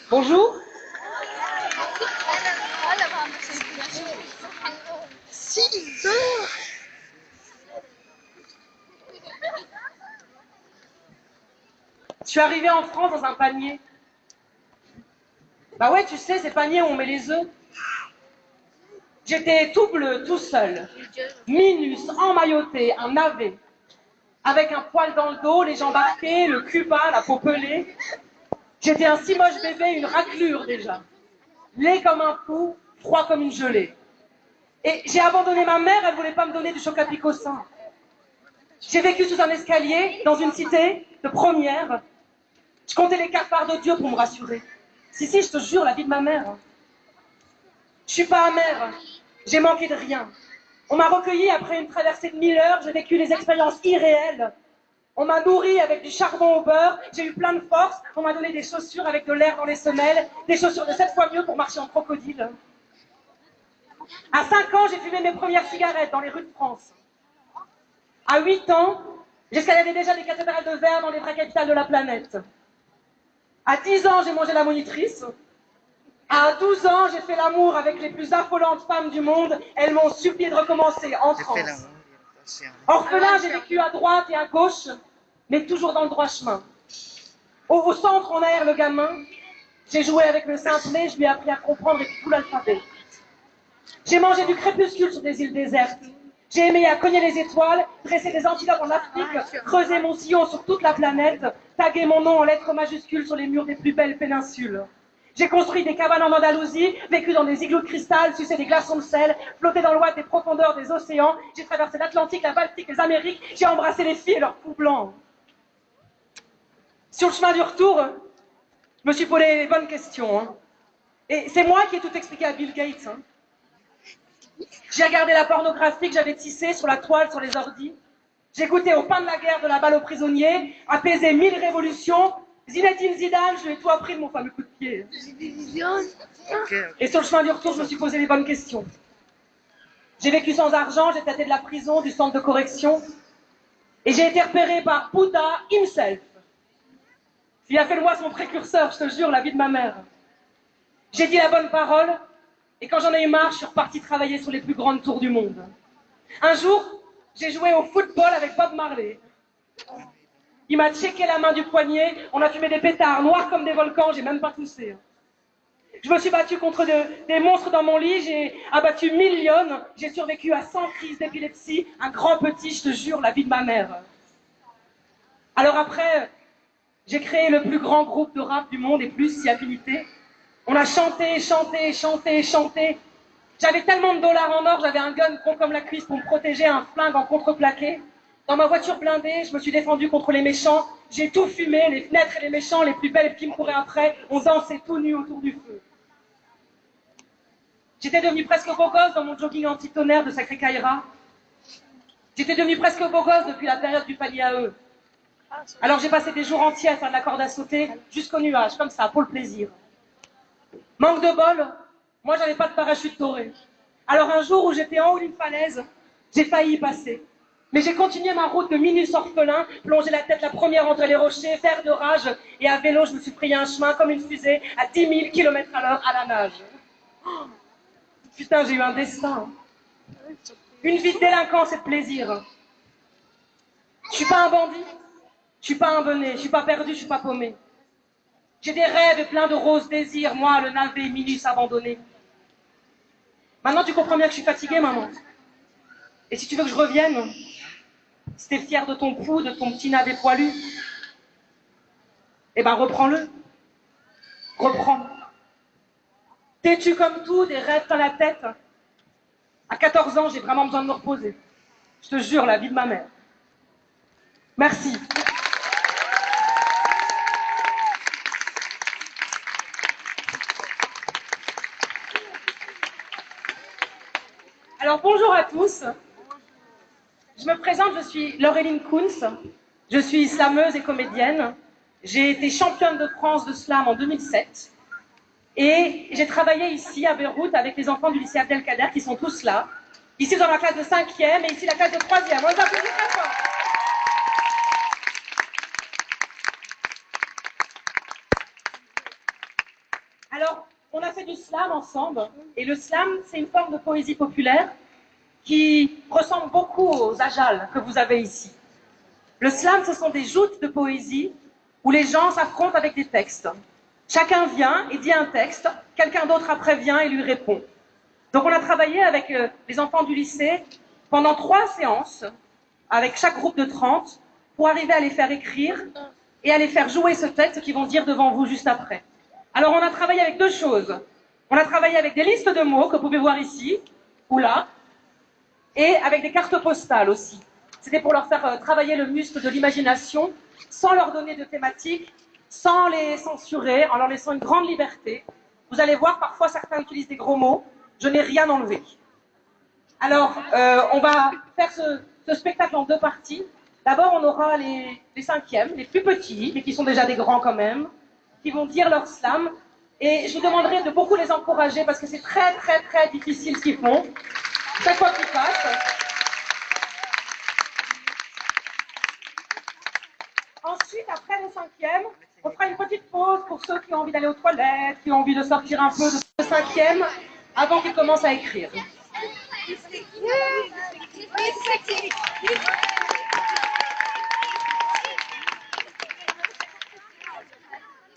Bonjour. 6 heures. Je suis arrivée en France dans un panier. Bah ouais, tu sais, ces paniers où on met les œufs. J'étais tout bleu, tout seul. Minus, emmailloté, un navet. Avec un poil dans le dos, les jambes arquées, le cul bas, la peau pelée. J'étais un si moche bébé, une raclure déjà. Laid comme un pou, froid comme une gelée. Et j'ai abandonné ma mère, elle voulait pas me donner du choc à pic au sein. J'ai vécu sous un escalier, dans une cité de première. Je comptais les cafards de Dieu pour me rassurer. Si, je te jure, la vie de ma mère. Je suis pas amère, j'ai manqué de rien. On m'a recueilli après une traversée de 1000 heures, j'ai vécu des expériences irréelles. On m'a nourri avec du charbon au beurre, j'ai eu plein de force, on m'a donné des chaussures avec de l'air dans les semelles, des chaussures de 7 fois mieux pour marcher en crocodile. À 5 ans, j'ai fumé mes premières cigarettes dans les rues de France. À 8 ans, j'escaladais déjà des cathédrales de verre dans les vraies capitales de la planète. À 10 ans, j'ai mangé la monitrice. À 12 ans, j'ai fait l'amour avec les plus affolantes femmes du monde. Elles m'ont supplié de recommencer en France. Orphelin, j'ai vécu à droite et à gauche, mais toujours dans le droit chemin. Au centre, on aère le gamin. J'ai joué avec le simplet, je lui ai appris à comprendre et puis tout l'alphabet. J'ai mangé du crépuscule sur des îles désertes. J'ai aimé à cogner les étoiles, dresser des antilopes en Afrique, creuser mon sillon sur toute la planète, taguer mon nom en lettres majuscules sur les murs des plus belles péninsules. J'ai construit des cabanes en Andalousie, vécu dans des igloos de cristal, sucé des glaçons de sel, flotté dans l'ouate des profondeurs des océans. J'ai traversé l'Atlantique, la Baltique, les Amériques. J'ai embrassé les filles et leurs poux blancs. Sur le chemin du retour, je me suis posé les bonnes questions. Hein. Et c'est moi qui ai tout expliqué à Bill Gates. Hein. J'ai regardé la pornographie que j'avais tissée sur la toile, sur les ordis. J'ai goûté au pain de la guerre, de la balle aux prisonniers, apaisé 1000 révolutions. Zinedine Zidane, je lui ai tout appris de mon fameux coup de pied. Et sur le chemin du retour, je me suis posé les bonnes questions. J'ai vécu sans argent, j'ai tâté de la prison, du centre de correction. Et j'ai été repéré par Bouddha himself. Il a fait de moi son précurseur, je te jure, la vie de ma mère. J'ai dit la bonne parole, et quand j'en ai eu marre, je suis repartie travailler sur les plus grandes tours du monde. Un jour, j'ai joué au football avec Bob Marley. Il m'a checké la main du poignet, on a fumé des pétards noirs comme des volcans, j'ai même pas toussé. Je me suis battue contre des monstres dans mon lit, j'ai abattu 1000 lionnes, j'ai survécu à 100 crises d'épilepsie, un grand petit, je te jure, la vie de ma mère. Alors après, j'ai créé le plus grand groupe de rap du monde et plus, si affinité. On a chanté, chanté, chanté, chanté. J'avais tellement de dollars en or, j'avais un gun gros comme la cuisse pour me protéger, un flingue en contreplaqué. Dans ma voiture blindée, je me suis défendue contre les méchants. J'ai tout fumé, les fenêtres et les méchants, les plus belles qui me couraient après. On dansait tout nus autour du feu. J'étais devenue presque beau gosse dans mon jogging anti-tonnerre de Sacré Caïra. J'étais devenue presque beau gosse depuis la période du palier à eux. Alors j'ai passé des jours entiers à faire de la corde à sauter jusqu'au nuage, comme ça, pour le plaisir. Manque de bol, moi j'avais pas de parachute doré. Alors un jour où j'étais en haut d'une falaise, j'ai failli y passer. Mais j'ai continué ma route de minus orphelin, plongé la tête la première entre les rochers, fer de rage, et à vélo je me suis pris un chemin comme une fusée à 10 000 km/h à la nage. Oh, putain, j'ai eu un destin. Une vie de délinquance et de plaisir. Je suis pas un bandit, je suis pas un bonnet, je suis pas perdu, je suis pas paumé. J'ai des rêves et plein de roses désirs, moi, le navet minus abandonné. Maintenant, tu comprends bien que je suis fatiguée, maman. Et si tu veux que je revienne, si t'es fière de ton pouls, de ton petit navet poilu, eh ben reprends-le. Reprends. Têtu comme tout, des rêves dans la tête. À 14 ans, j'ai vraiment besoin de me reposer. Je te jure, la vie de ma mère. Merci. Alors bonjour à tous. Je me présente, je suis Laureline Kunz. Je suis slameuse et comédienne. J'ai été championne de France de slam en 2007. Et j'ai travaillé ici à Beyrouth avec les enfants du lycée Abdelkader qui sont tous là. Ici dans la classe de 5e et ici la classe de 3e. On les applaudit très fort. Alors, on a fait du slam ensemble, et le slam, c'est une forme de poésie populaire qui ressemble beaucoup aux ajals que vous avez ici. Le slam, ce sont des joutes de poésie où les gens s'affrontent avec des textes. Chacun vient et dit un texte, quelqu'un d'autre après vient et lui répond. Donc on a travaillé avec les enfants du lycée pendant 3 séances, avec chaque groupe de 30, pour arriver à les faire écrire et à les faire jouer ce texte qu'ils vont dire devant vous juste après. Alors on a travaillé avec 2 choses. On a travaillé avec des listes de mots que vous pouvez voir ici, ou là, et avec des cartes postales aussi. C'était pour leur faire travailler le muscle de l'imagination, sans leur donner de thématique, sans les censurer, en leur laissant une grande liberté. Vous allez voir, parfois certains utilisent des gros mots. Je n'ai rien enlevé. Alors, on va faire ce spectacle en 2 parties. D'abord, on aura les 5e, les plus petits, mais qui sont déjà des grands quand même, qui vont dire leur slam. Et je vous demanderai de beaucoup les encourager parce que c'est très, très, très difficile ce qu'ils font. Chaque fois qu'ils passent. Ensuite, après le 5e, on fera une petite pause pour ceux qui ont envie d'aller aux toilettes, qui ont envie de sortir un peu de ce 5e, avant qu'ils commencent à écrire.